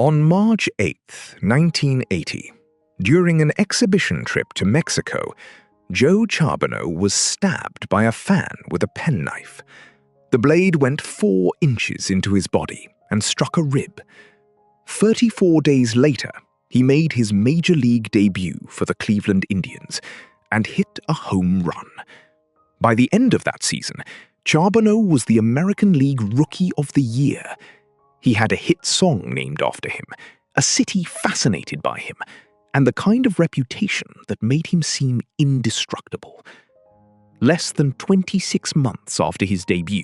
On March 8, 1980, during an exhibition trip to Mexico, Joe Charboneau was stabbed by a fan with a penknife. The blade went 4 inches into his body and struck a rib. 34 days later, he made his major league debut for the Cleveland Indians and hit a home run. By the end of that season, Charboneau was the American League Rookie of the Year. He had a hit song named after him, a city fascinated by him, and the kind of reputation that made him seem indestructible. Less than 26 months after his debut,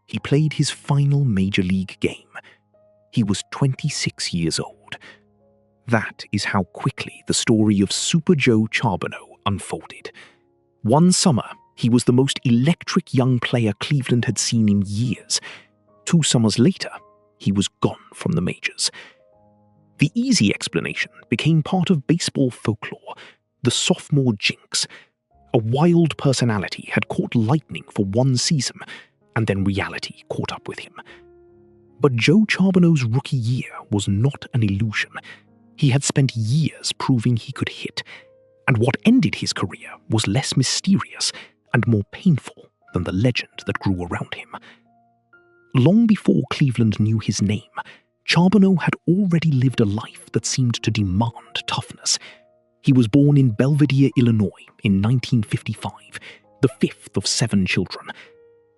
he played his final major league game. He was 26 years old. That is how quickly the story of Super Joe Charboneau unfolded. One summer, he was the most electric young player Cleveland had seen in years. 2 summers later, he was gone from the majors. The easy explanation became part of baseball folklore, the sophomore Jinx. A wild personality had caught lightning for 1 season, and then reality caught up with him. But Joe Charboneau's rookie year was not an illusion. He had spent years proving he could hit, and what ended his career was less mysterious and more painful than the legend that grew around him. Long before Cleveland knew his name, Charboneau had already lived a life that seemed to demand toughness. He was born in Belvidere, Illinois in 1955, the 5th of 7 children.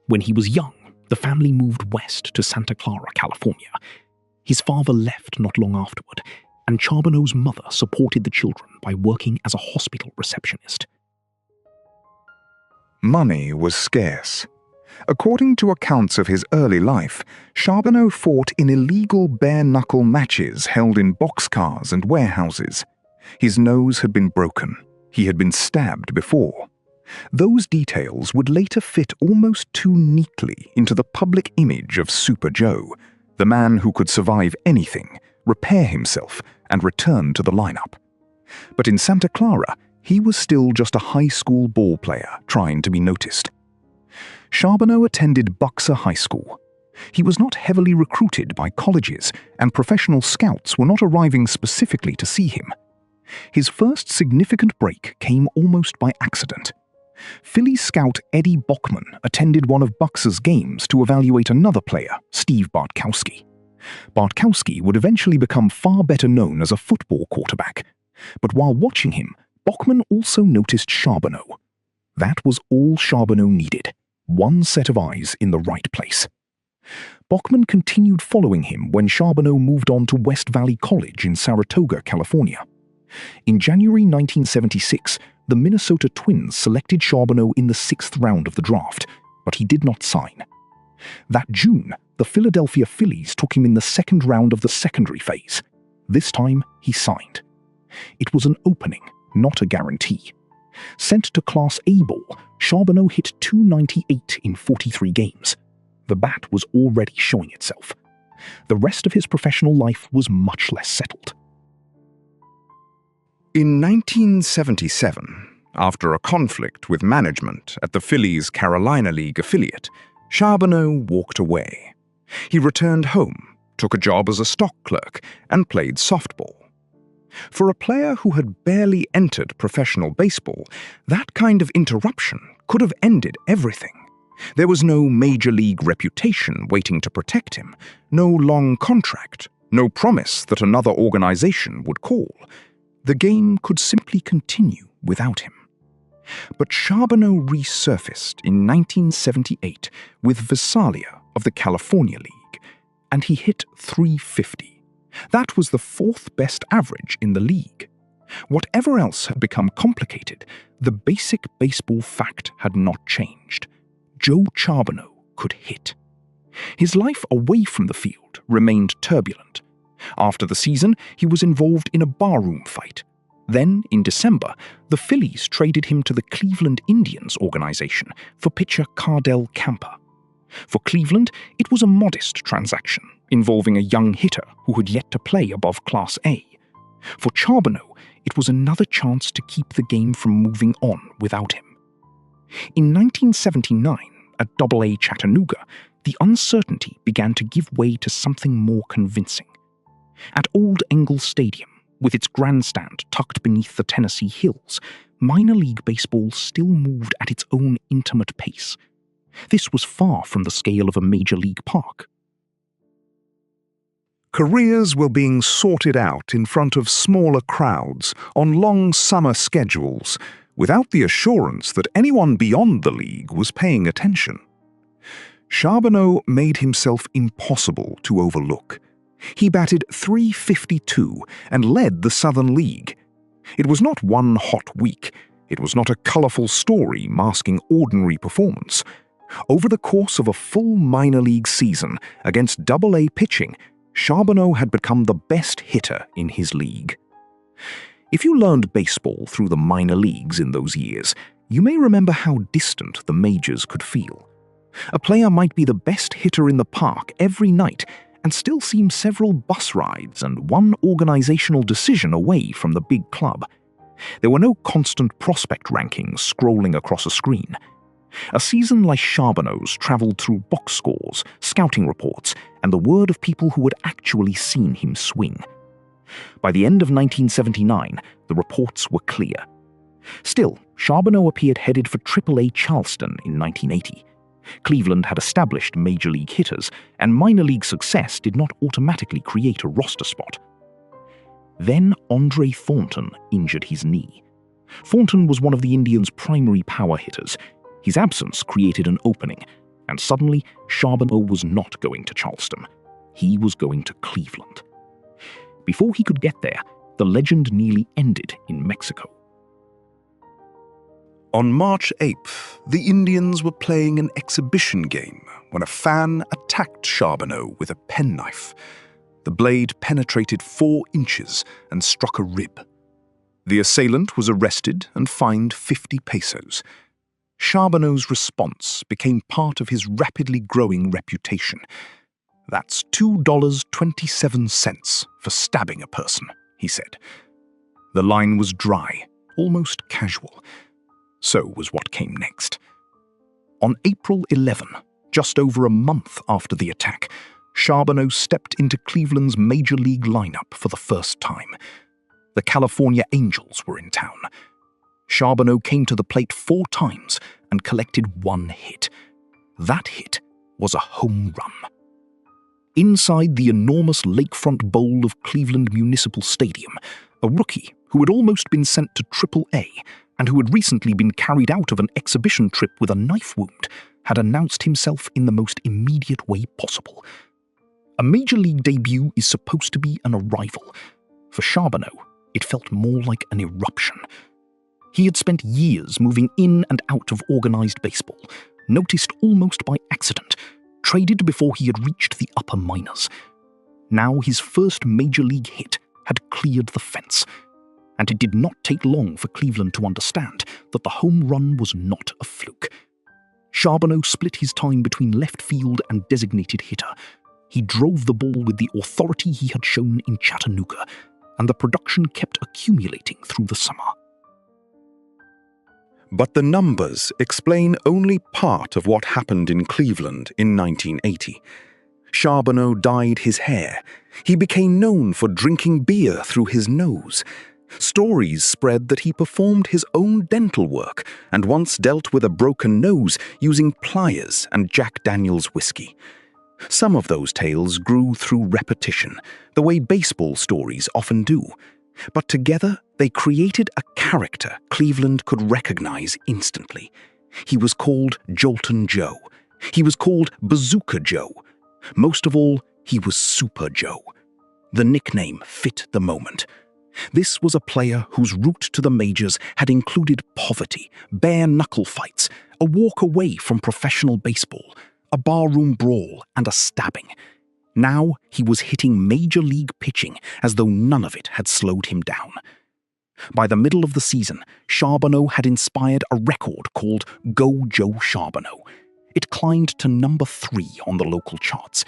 When he was young, the family moved west to Santa Clara, California. His father left not long afterward, and Charboneau's mother supported the children by working as a hospital receptionist. Money was scarce. According to accounts of his early life, Charboneau fought in illegal bare-knuckle matches held in boxcars and warehouses. His nose had been broken. He had been stabbed before. Those details would later fit almost too neatly into the public image of Super Joe, the man who could survive anything, repair himself, and return to the lineup. But in Santa Clara, he was still just a high school ball player trying to be noticed. Charboneau attended Buxa High School. He was not heavily recruited by colleges, and professional scouts were not arriving specifically to see him. His first significant break came almost by accident. Phillies scout Eddie Bockman attended one of Buxa's games to evaluate another player, Steve Bartkowski. Bartkowski would eventually become far better known as a football quarterback, but while watching him, Bockman also noticed Charboneau. That was all Charboneau needed, 1 set of eyes in the right place. Bockman continued following him when Charboneau moved on to West Valley College in Saratoga, California. In January 1976, the Minnesota Twins selected Charboneau in the 6th round of the draft, but he did not sign. That June, the Philadelphia Phillies took him in the 2nd round of the secondary phase. This time, he signed. It was an opening, not a guarantee. Sent to Class A ball, Charboneau hit .298 in 43 games. The bat was already showing itself. The rest of his professional life was much less settled. In 1977, after a conflict with management at the Phillies' Carolina League affiliate, Charboneau walked away. He returned home, took a job as a stock clerk, and played softball. For a player who had barely entered professional baseball, that kind of interruption could have ended everything. There was no major league reputation waiting to protect him, no long contract, no promise that another organization would call. The game could simply continue without him. But Charboneau resurfaced in 1978 with Visalia of the California League, and he hit .350. That was the 4th best average in the league. Whatever else had become complicated, the basic baseball fact had not changed. Joe Charboneau could hit. His life away from the field remained turbulent. After the season, he was involved in a barroom fight. Then, in December, the Phillies traded him to the Cleveland Indians organization for pitcher Cardell Camper. For Cleveland, it was a modest transaction, involving a young hitter who had yet to play above Class A. For Charboneau, it was another chance to keep the game from moving on without him. In 1979, at AA Chattanooga, the uncertainty began to give way to something more convincing. At Old Engel Stadium, with its grandstand tucked beneath the Tennessee hills, minor league baseball still moved at its own intimate pace. This was far from the scale of a major league park. Careers were being sorted out in front of smaller crowds on long summer schedules, without the assurance that anyone beyond the league was paying attention. Charboneau made himself impossible to overlook. He batted .352 and led the Southern League. It was not one hot week. It was not a colorful story masking ordinary performance. Over the course of a full minor league season against Double-A pitching, Charboneau had become the best hitter in his league. If you learned baseball through the minor leagues in those years, you may remember how distant the majors could feel. A player might be the best hitter in the park every night and still seem several bus rides and one organizational decision away from the big club. There were no constant prospect rankings scrolling across a screen. A season like Charboneau's traveled through box scores, scouting reports, and the word of people who had actually seen him swing. By the end of 1979, the reports were clear. Still, Charboneau appeared headed for Triple-A Charleston in 1980. Cleveland had established major league hitters, and minor league success did not automatically create a roster spot. Then Andre Thornton injured his knee. Thornton was one of the Indians' primary power hitters. His absence created an opening, and suddenly Charboneau was not going to Charleston. He was going to Cleveland. Before he could get there, the legend nearly ended in Mexico. On March 8th, the Indians were playing an exhibition game when a fan attacked Charboneau with a penknife. The blade penetrated 4 inches and struck a rib. The assailant was arrested and fined 50 pesos. Charboneau's response became part of his rapidly growing reputation. "That's $2.27 for stabbing a person," he said. The line was dry, almost casual. So was what came next. On April 11, just over a month after the attack, Charboneau stepped into Cleveland's major league lineup for the first time. The California Angels were in town. Charboneau came to the plate 4 times and collected 1 hit. That hit was a home run. Inside the enormous lakefront bowl of Cleveland Municipal Stadium, a rookie who had almost been sent to Triple-A and who had recently been carried out of an exhibition trip with a knife wound had announced himself in the most immediate way possible. A major league debut is supposed to be an arrival. For Charboneau, it felt more like an eruption. He had spent years moving in and out of organized baseball, noticed almost by accident, traded before he had reached the upper minors. Now his first major league hit had cleared the fence, and it did not take long for Cleveland to understand that the home run was not a fluke. Charboneau split his time between left field and designated hitter. He drove the ball with the authority he had shown in Chattanooga, and the production kept accumulating through the summer. But the numbers explain only part of what happened in Cleveland in 1980. Charboneau dyed his hair. He became known for drinking beer through his nose. Stories spread that he performed his own dental work and once dealt with a broken nose using pliers and Jack Daniels whiskey. Some of those tales grew through repetition, the way baseball stories often do. But together, they created a character Cleveland could recognize instantly. He was called Joltin' Joe. He was called Bazooka Joe. Most of all, he was Super Joe. The nickname fit the moment. This was a player whose route to the majors had included poverty, bare-knuckle fights, a walk away from professional baseball, a barroom brawl, and a stabbing. Now he was hitting major league pitching as though none of it had slowed him down. By the middle of the season, Charboneau had inspired a record called Go Joe Charboneau. It climbed to number 3 on the local charts.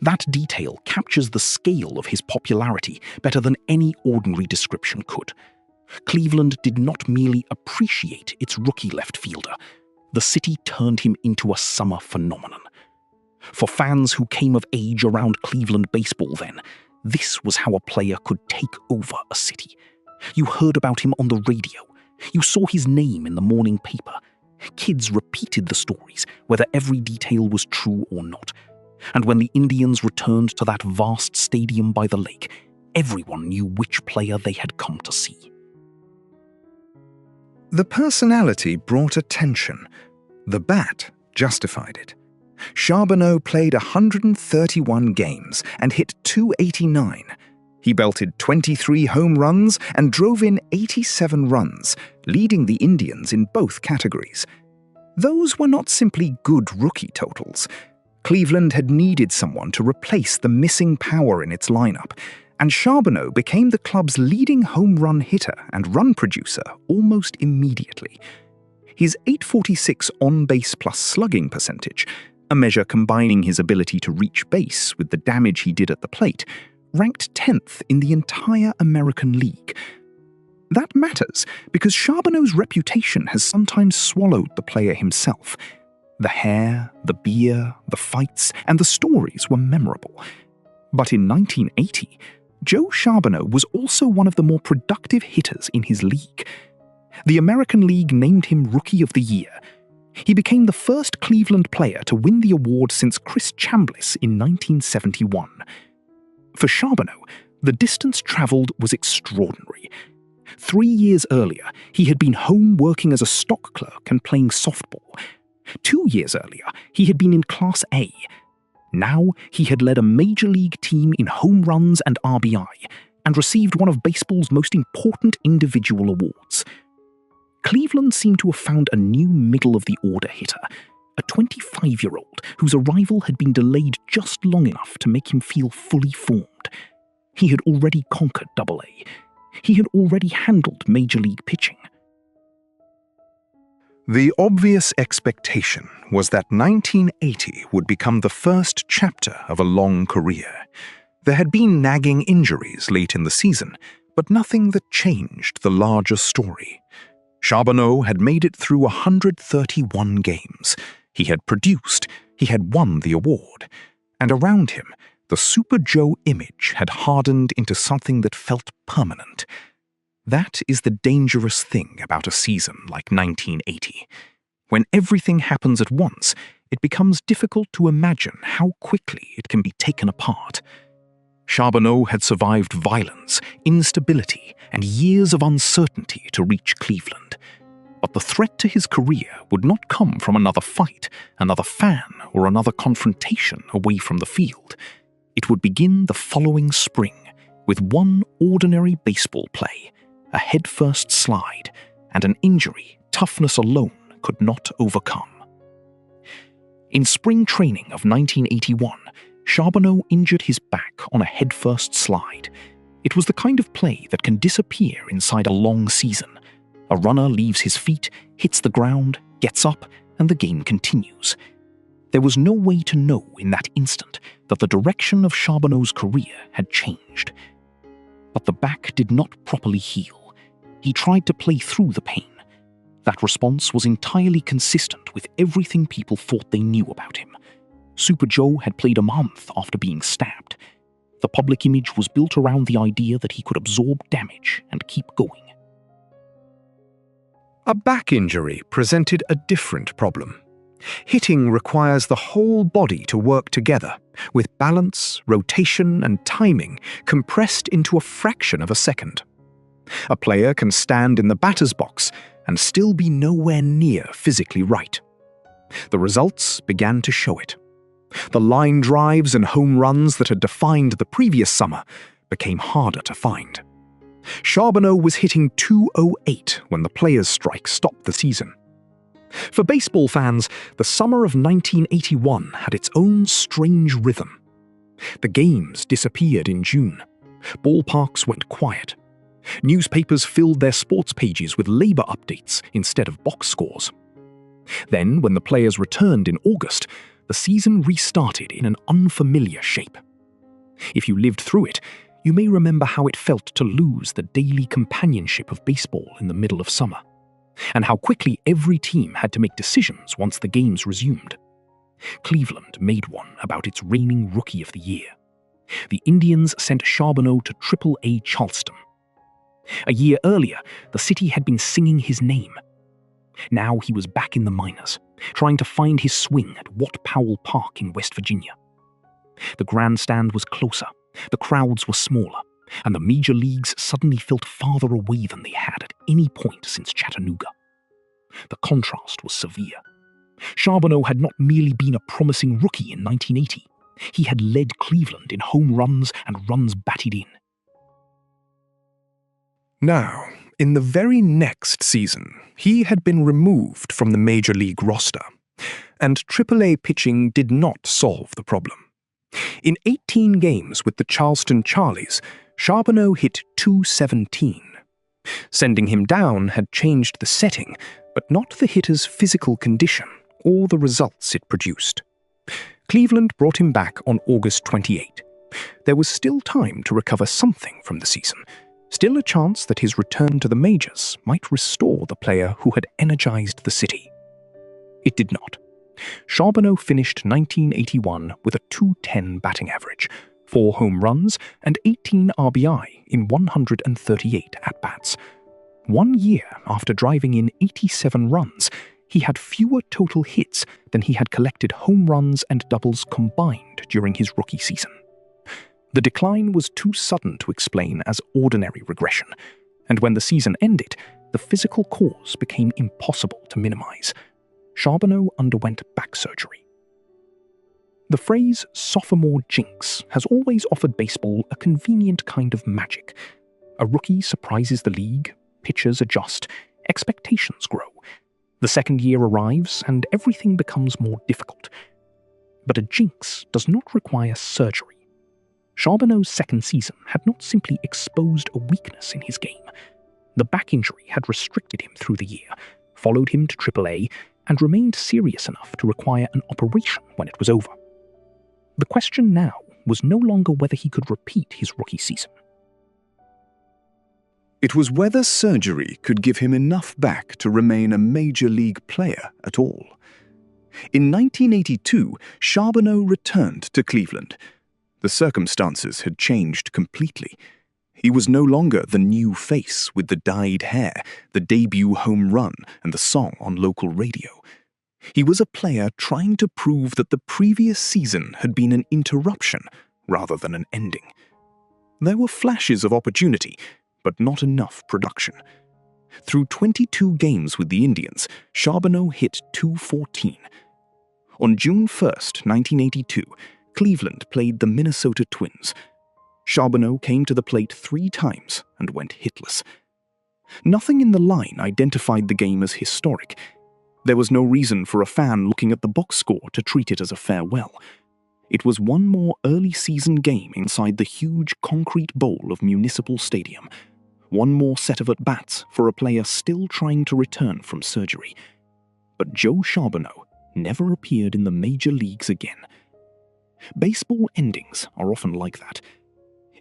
That detail captures the scale of his popularity better than any ordinary description could. Cleveland did not merely appreciate its rookie left fielder. The city turned him into a summer phenomenon. For fans who came of age around Cleveland baseball then, This was how a player could take over a city. You heard about him on the radio. You saw his name in the morning paper. Kids repeated the stories, whether every detail was true or not. And when the Indians returned to that vast stadium by the lake, everyone knew which player they had come to see. The personality brought attention. The bat justified it. Charboneau played 131 games and hit .289. He belted 23 home runs and drove in 87 runs, leading the Indians in both categories. Those were not simply good rookie totals. Cleveland had needed someone to replace the missing power in its lineup, and Charboneau became the club's leading home run hitter and run producer almost immediately. His .846 on-base plus slugging percentage, a measure combining his ability to reach base with the damage he did at the plate, ranked 10th in the entire American League. That matters because Charboneau's reputation has sometimes swallowed the player himself. The hair, the beer, the fights, and the stories were memorable. But in 1980, Joe Charboneau was also one of the more productive hitters in his league. The American League named him Rookie of the Year. He became the first Cleveland player to win the award since Chris Chambliss in 1971. For Charboneau, the distance traveled was extraordinary. 3 years earlier, he had been home working as a stock clerk and playing softball. 2 years earlier, he had been in Class A. Now, he had led a major league team in home runs and RBI, and received one of baseball's most important individual awards. Cleveland seemed to have found a new middle-of-the-order hitter, a 25-year-old whose arrival had been delayed just long enough to make him feel fully formed. He had already conquered Double-A. He had already handled Major League pitching. The obvious expectation was that 1980 would become the first chapter of a long career. There had been nagging injuries late in the season, but nothing that changed the larger story. Charboneau had made it through 131 games. He had produced, he had won the award, and around him, the Super Joe image had hardened into something that felt permanent. That is the dangerous thing about a season like 1980. When everything happens at once, it becomes difficult to imagine how quickly it can be taken apart. Charboneau had survived violence, instability, and years of uncertainty to reach Cleveland. But the threat to his career would not come from another fight, another fan, or another confrontation away from the field. It would begin the following spring with one ordinary baseball play, a headfirst slide, and an injury toughness alone could not overcome. In spring training of 1981, Charboneau injured his back on a headfirst slide. It was the kind of play that can disappear inside a long season. A runner leaves his feet, hits the ground, gets up, and the game continues. There was no way to know in that instant that the direction of Charboneau's career had changed. But the back did not properly heal. He tried to play through the pain. That response was entirely consistent with everything people thought they knew about him. Super Joe had played a month after being stabbed. The public image was built around the idea that he could absorb damage and keep going. A back injury presented a different problem. Hitting requires the whole body to work together, with balance, rotation, and timing compressed into a fraction of a second. A player can stand in the batter's box and still be nowhere near physically right. The results began to show it. The line drives and home runs that had defined the previous summer became harder to find. Charboneau was hitting .208 when the players' strike stopped the season. For baseball fans, the summer of 1981 had its own strange rhythm. The games disappeared in June. Ballparks went quiet. Newspapers filled their sports pages with labor updates instead of box scores. Then, when the players returned in August, the season restarted in an unfamiliar shape. If you lived through it, you may remember how it felt to lose the daily companionship of baseball in the middle of summer, and how quickly every team had to make decisions once the games resumed. Cleveland made one about its reigning Rookie of the Year. The Indians sent Charboneau to Triple-A Charleston. A year earlier, the city had been singing his name. Now he was back in the minors, trying to find his swing at Watt Powell Park in West Virginia. The grandstand was closer, the crowds were smaller, and the major leagues suddenly felt farther away than they had at any point since Chattanooga. The contrast was severe. Charboneau had not merely been a promising rookie in 1980. He had led Cleveland in home runs and runs batted in. Now, in the very next season, he had been removed from the major league roster, and Triple-A pitching did not solve the problem. In 18 games with the Charleston Charlies, Charboneau hit .217. Sending him down had changed the setting, but not the hitter's physical condition or the results it produced. Cleveland brought him back on August 28. There was still time to recover something from the season, still a chance that his return to the majors might restore the player who had energized the city. It did not. Charboneau finished 1981 with a .210 batting average, 4 home runs, and 18 RBI in 138 at-bats. 1 year after driving in 87 runs, he had fewer total hits than he had collected home runs and doubles combined during his rookie season. The decline was too sudden to explain as ordinary regression, and when the season ended, the physical cause became impossible to minimize. Charboneau underwent back surgery. The phrase sophomore jinx has always offered baseball a convenient kind of magic. A rookie surprises the league, pitchers adjust, expectations grow. The second year arrives and everything becomes more difficult. But a jinx does not require surgery. Charboneau's second season had not simply exposed a weakness in his game. The back injury had restricted him through the year, followed him to Triple-A, and remained serious enough to require an operation when it was over. The question now was no longer whether he could repeat his rookie season. It was whether surgery could give him enough back to remain a major league player at all. In 1982, Charboneau returned to Cleveland. The circumstances had changed completely. He was no longer the new face with the dyed hair, the debut home run, and the song on local radio. He was a player trying to prove that the previous season had been an interruption rather than an ending. There were flashes of opportunity, but not enough production. Through 22 games with the Indians, Charboneau hit .214. On June 1st, 1982, Cleveland played the Minnesota Twins. Charboneau came to the plate 3 times and went hitless. Nothing in the line identified the game as historic. There was no reason for a fan looking at the box score to treat it as a farewell. It was one more early season game inside the huge concrete bowl of Municipal Stadium. One more set of at-bats for a player still trying to return from surgery. But Joe Charboneau never appeared in the major leagues again. Baseball endings are often like that.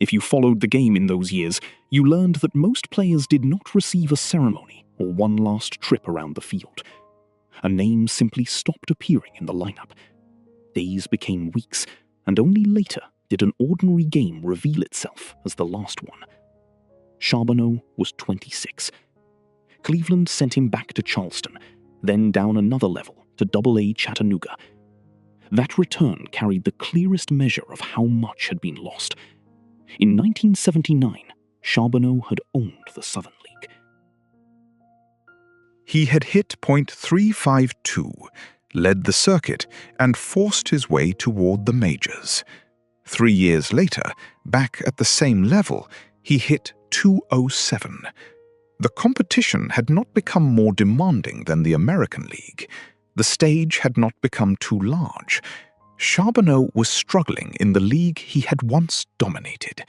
If you followed the game in those years, you learned that most players did not receive a ceremony or one last trip around the field. A name simply stopped appearing in the lineup. Days became weeks, and only later did an ordinary game reveal itself as the last one. Charboneau was 26. Cleveland sent him back to Charleston, then down another level to Double-A Chattanooga. That return carried the clearest measure of how much had been lost. In 1979, Charboneau had owned the Southern League. He had hit .352, led the circuit, and forced his way toward the majors. 3 years later, back at the same level, he hit .207. The competition had not become more demanding than the American League. The stage had not become too large. Charboneau was struggling in the league he had once dominated.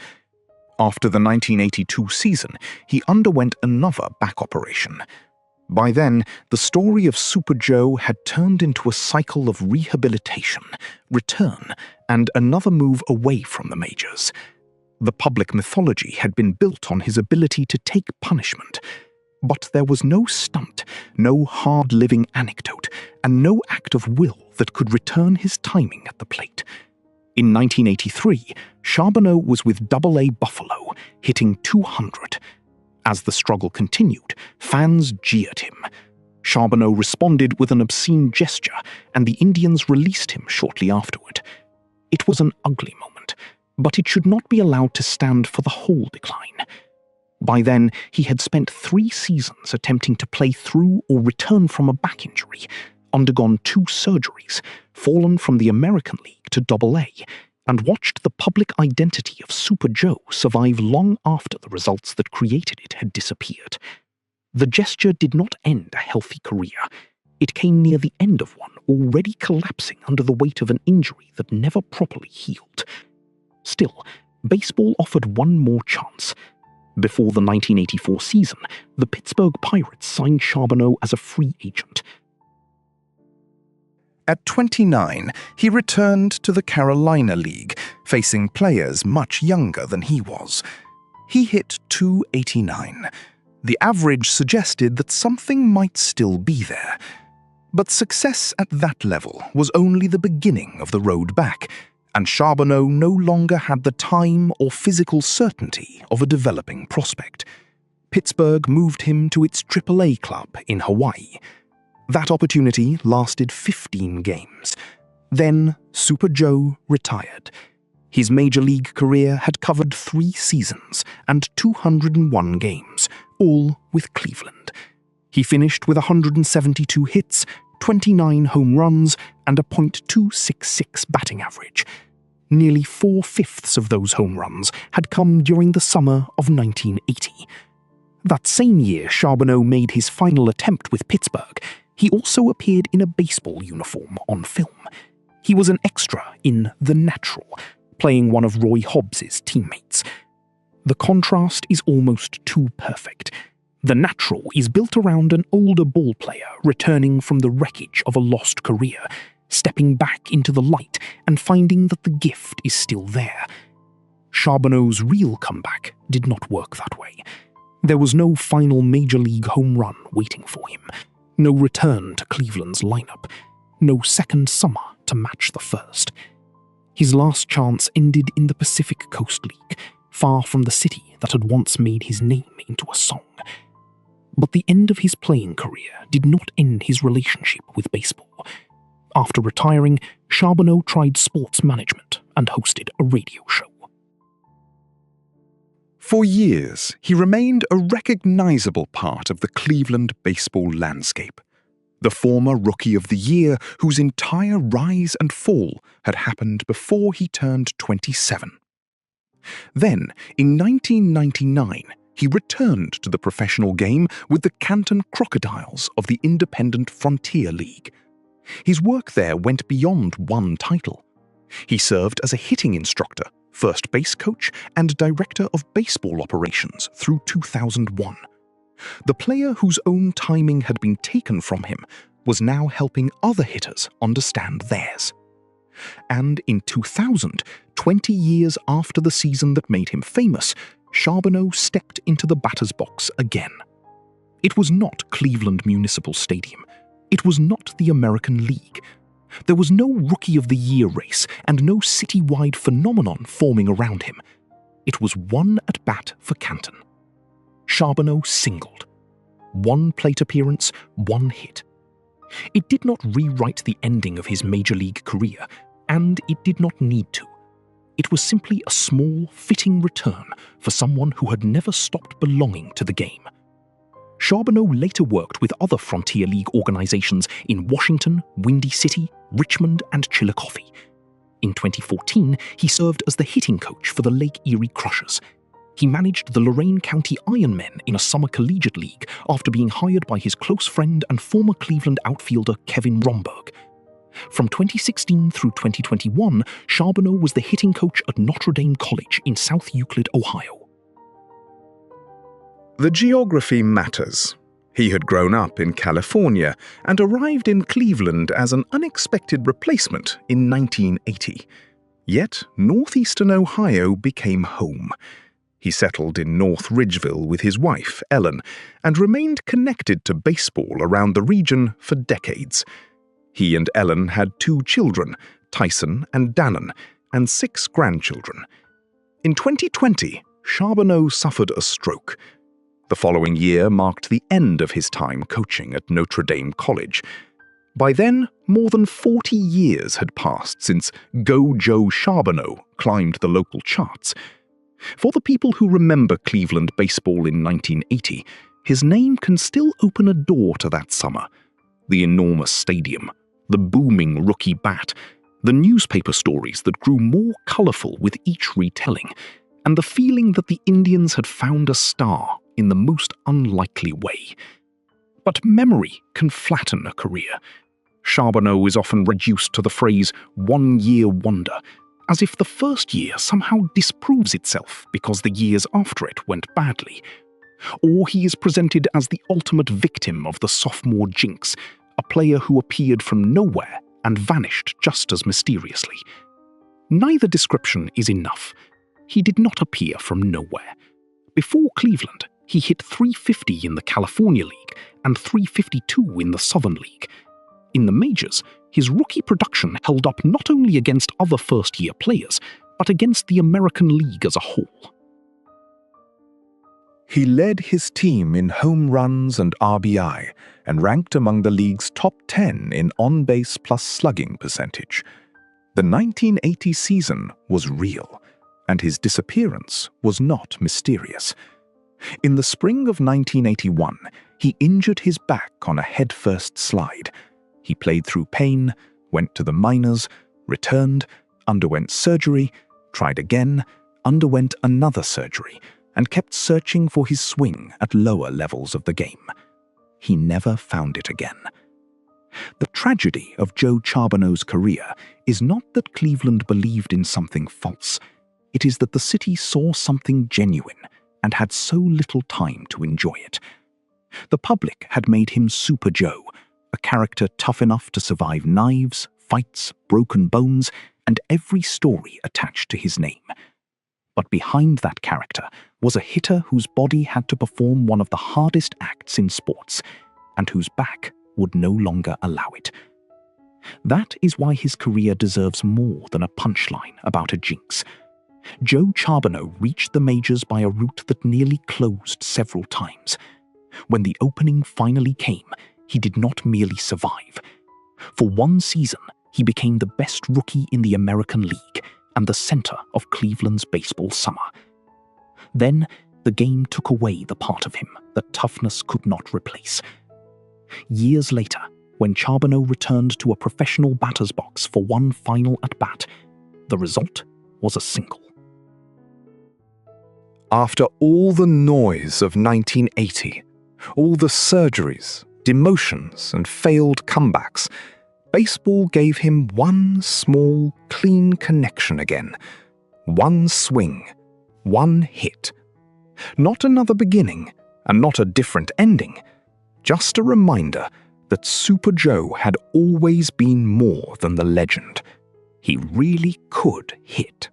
After the 1982 season, he underwent another back operation. By then, the story of Super Joe had turned into a cycle of rehabilitation, return, and another move away from the majors. The public mythology had been built on his ability to take punishment. But there was no stunt, no hard-living anecdote, and no act of will that could return his timing at the plate. In 1983, Charboneau was with Double-A Buffalo, hitting .200. As the struggle continued, fans jeered him. Charboneau responded with an obscene gesture, and the Indians released him shortly afterward. It was an ugly moment, but it should not be allowed to stand for the whole decline. By then, he had spent 3 seasons attempting to play through or return from a back injury, undergone 2 surgeries, fallen from the American League to Double-A, and watched the public identity of Super Joe survive long after the results that created it had disappeared. The gesture did not end a healthy career. It came near the end of one, already collapsing under the weight of an injury that never properly healed. Still, baseball offered one more chance. Before the 1984 season, the Pittsburgh Pirates signed Charboneau as a free agent. At 29, he returned to the Carolina League, facing players much younger than he was. He hit .289. The average suggested that something might still be there. But success at that level was only the beginning of the road back, and Charboneau no longer had the time or physical certainty of a developing prospect. Pittsburgh moved him to its Triple-A club in Hawaii. That opportunity lasted 15 games. Then Super Joe retired. His major league career had covered 3 seasons and 201 games, all with Cleveland. He finished with 172 hits, 29 home runs, and a .266 batting average. Nearly 4/5 of those home runs had come during the summer of 1980. That same year Charboneau made his final attempt with Pittsburgh, he also appeared in a baseball uniform on film. He was an extra in The Natural, playing one of Roy Hobbs's teammates. The contrast is almost too perfect. The Natural is built around an older ballplayer returning from the wreckage of a lost career, stepping back into the light and finding that the gift is still there. Charboneau's real comeback did not work that way. There was no final major league home run waiting for him, no return to Cleveland's lineup, no second summer to match the first. His last chance ended in the Pacific Coast League, far from the city that had once made his name into a song. But the end of his playing career did not end his relationship with baseball. After retiring, Charboneau tried sports management and hosted a radio show. For years, he remained a recognizable part of the Cleveland baseball landscape. The former Rookie of the Year, whose entire rise and fall had happened before he turned 27. Then, in 1999, he returned to the professional game with the Canton Crocodiles of the Independent Frontier League. His work there went beyond one title. He served as a hitting instructor, first base coach, and director of baseball operations through 2001. The player whose own timing had been taken from him was now helping other hitters understand theirs. And in 2000, 20 years after the season that made him famous, Charboneau stepped into the batter's box again. It was not Cleveland Municipal Stadium. It was not the American League. There was no Rookie of the Year race and no citywide phenomenon forming around him. It was one at-bat for Canton. Charboneau singled. 1 plate appearance, 1 hit. It did not rewrite the ending of his major league career, and it did not need to. It was simply a small, fitting return for someone who had never stopped belonging to the game. Charboneau later worked with other Frontier League organizations in Washington, Windy City, Richmond, and Chillicothe. In 2014, he served as the hitting coach for the Lake Erie Crushers. He managed the Lorain County Ironmen in a summer collegiate league after being hired by his close friend and former Cleveland outfielder Kevin Romberg. From 2016 through 2021, Charboneau was the hitting coach at Notre Dame College in South Euclid, Ohio. The geography matters. He had grown up in California and arrived in Cleveland as an unexpected replacement in 1980. Yet, northeastern Ohio became home. He settled in North Ridgeville with his wife, Ellen, and remained connected to baseball around the region for decades. He and Ellen had 2 children, Tyson and Dannon, and 6 grandchildren. In 2020, Charboneau suffered a stroke. The following year marked the end of his time coaching at Notre Dame College. By then, more than 40 years had passed since Go Joe Charboneau climbed the local charts. For the people who remember Cleveland baseball in 1980, his name can still open a door to that summer. The enormous stadium, the booming rookie bat, the newspaper stories that grew more colorful with each retelling, and the feeling that the Indians had found a star in the most unlikely way. But memory can flatten a career. Charboneau is often reduced to the phrase one-year wonder, as if the first year somehow disproves itself because the years after it went badly. Or he is presented as the ultimate victim of the sophomore Jinx, a player who appeared from nowhere and vanished just as mysteriously. Neither description is enough. He did not appear from nowhere. Before Cleveland, he hit .350 in the California League and .352 in the Southern League. In the majors, his rookie production held up not only against other first-year players, but against the American League as a whole. He led his team in home runs and RBI and ranked among the league's top 10 in on-base plus slugging percentage. The 1980 season was real, and his disappearance was not mysterious. In the spring of 1981, he injured his back on a headfirst slide. He played through pain, went to the minors, returned, underwent surgery, tried again, underwent another surgery, and kept searching for his swing at lower levels of the game. He never found it again. The tragedy of Joe Charboneau's career is not that Cleveland believed in something false. It is that the city saw something genuine and had so little time to enjoy it. The public had made him Super Joe, a character tough enough to survive knives, fights, broken bones, and every story attached to his name. But behind that character was a hitter whose body had to perform one of the hardest acts in sports, and whose back would no longer allow it. That is why his career deserves more than a punchline about a jinx. Joe Charboneau reached the majors by a route that nearly closed several times. When the opening finally came, he did not merely survive. For one season, he became the best rookie in the American League and the center of Cleveland's baseball summer. Then, the game took away the part of him that toughness could not replace. Years later, when Charboneau returned to a professional batter's box for one final at-bat, the result was a single. After all the noise of 1980, all the surgeries, demotions, and failed comebacks, baseball gave him one small, clean connection again. One swing, one hit. Not another beginning, and not a different ending. Just a reminder that Super Joe had always been more than the legend. He really could hit.